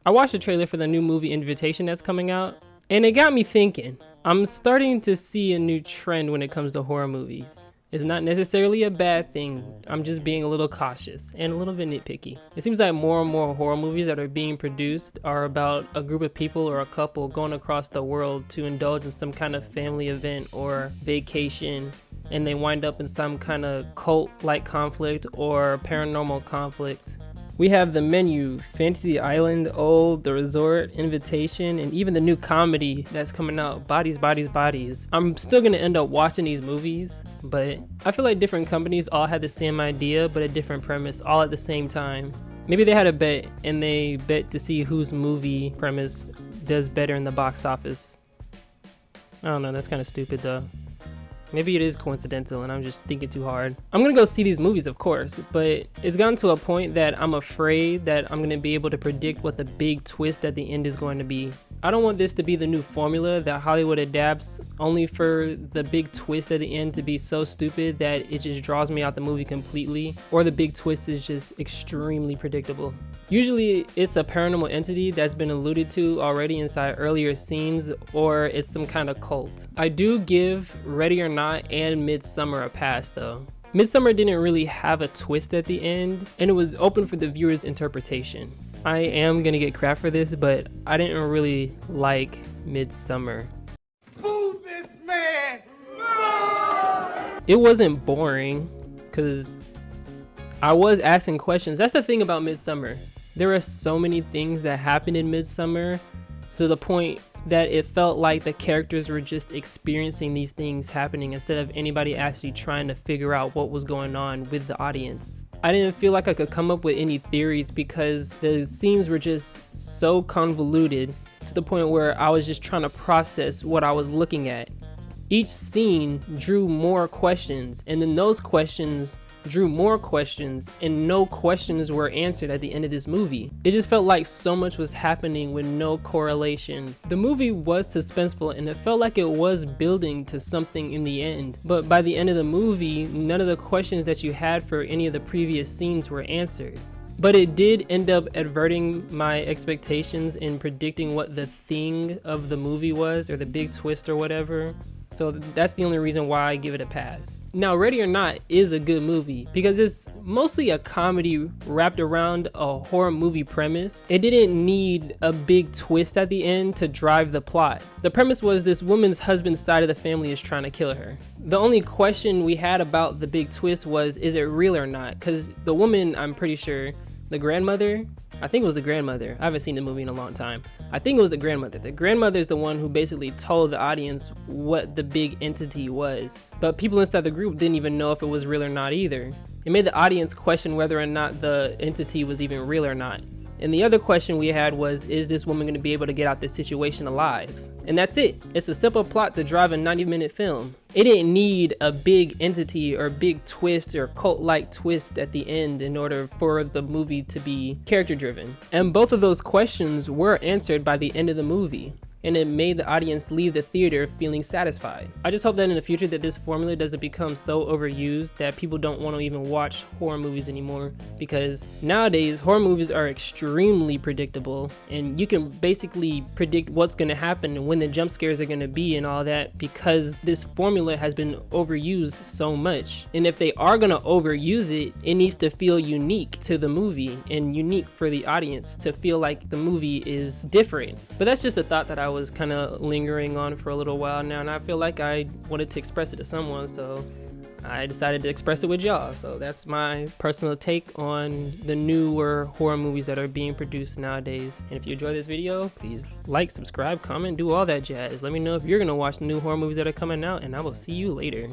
I watched the trailer for the new movie Invitation that's coming out, and it got me thinking. I'm starting to see a new trend when it comes to horror movies. It's not necessarily a bad thing. I'm just being a little cautious and a little bit nitpicky. It seems like more and more horror movies that are being produced are about a group of people or a couple going across the world to indulge in some kind of family event or vacation, and they wind up in some kind of cult-like conflict or paranormal conflict. We have the menu, Fantasy Island, Old, The Resort, Invitation, and even the new comedy that's coming out, Bodies, Bodies, Bodies. I'm still gonna end up watching these movies, but I feel like different companies all had the same idea, but a different premise, all at the same time. Maybe they had a bet, and they bet to see whose movie premise does better in the box office. I don't know, that's kind of stupid though. Maybe it is coincidental and I'm just thinking too hard. I'm gonna go see these movies, of course, but it's gotten to a point that I'm afraid that I'm gonna be able to predict what the big twist at the end is going to be. I don't want this to be the new formula that Hollywood adapts only for the big twist at the end to be so stupid that it just draws me out the movie completely, or the big twist is just extremely predictable. Usually it's a paranormal entity that's been alluded to already inside earlier scenes, or it's some kind of cult. I do give Ready or Not and Midsummer a pass though. Midsummer didn't really have a twist at the end, and it was open for the viewer's interpretation. I am gonna get crap for this, but I didn't really like Midsummer. Fool this man! It wasn't boring, because I was asking questions. That's the thing about Midsummer. There are so many things that happened in Midsummer to the point that it felt like the characters were just experiencing these things happening instead of anybody actually trying to figure out what was going on with the audience. I didn't feel like I could come up with any theories because the scenes were just so convoluted to the point where I was just trying to process what I was looking at. Each scene drew more questions, and then those questions drew more questions, and no questions were answered at the end of this movie. It just felt like so much was happening with no correlation. The movie was suspenseful and it felt like it was building to something in the end, but by the end of the movie, none of the questions that you had for any of the previous scenes were answered. But it did end up averting my expectations in predicting what the thing of the movie was, or the big twist or whatever. So that's the only reason why I give it a pass. Now, Ready or Not is a good movie because it's mostly a comedy wrapped around a horror movie premise. It didn't need a big twist at the end to drive the plot. The premise was this woman's husband's side of the family is trying to kill her. The only question we had about the big twist was, is it real or not? Because the woman, I'm pretty sure, the grandmother, I think it was the grandmother. I haven't seen the movie in a long time. I think it was the grandmother. The grandmother is the one who basically told the audience what the big entity was. But people inside the group didn't even know if it was real or not either. It made the audience question whether or not the entity was even real or not. And the other question we had was, is this woman going to be able to get out this situation alive? And that's it. It's a simple plot to drive a 90-minute film. It didn't need a big entity or big twist or cult-like twist at the end in order for the movie to be character-driven. And both of those questions were answered by the end of the movie, and it made the audience leave the theater feeling satisfied. I just hope that in the future that this formula doesn't become so overused that people don't want to even watch horror movies anymore, because nowadays horror movies are extremely predictable and you can basically predict what's going to happen and when the jump scares are going to be and all that, because this formula has been overused so much. And if they are going to overuse it, it needs to feel unique to the movie and unique for the audience to feel like the movie is different. But that's just a thought that I was kind of lingering on for a little while now, and I feel like I wanted to express it to someone, so I decided to express it with y'all. So that's my personal take on the newer horror movies that are being produced nowadays. And if you enjoyed this video, please like, subscribe, comment, do all that jazz. Let me know if you're gonna watch the new horror movies that are coming out, and I will see you later.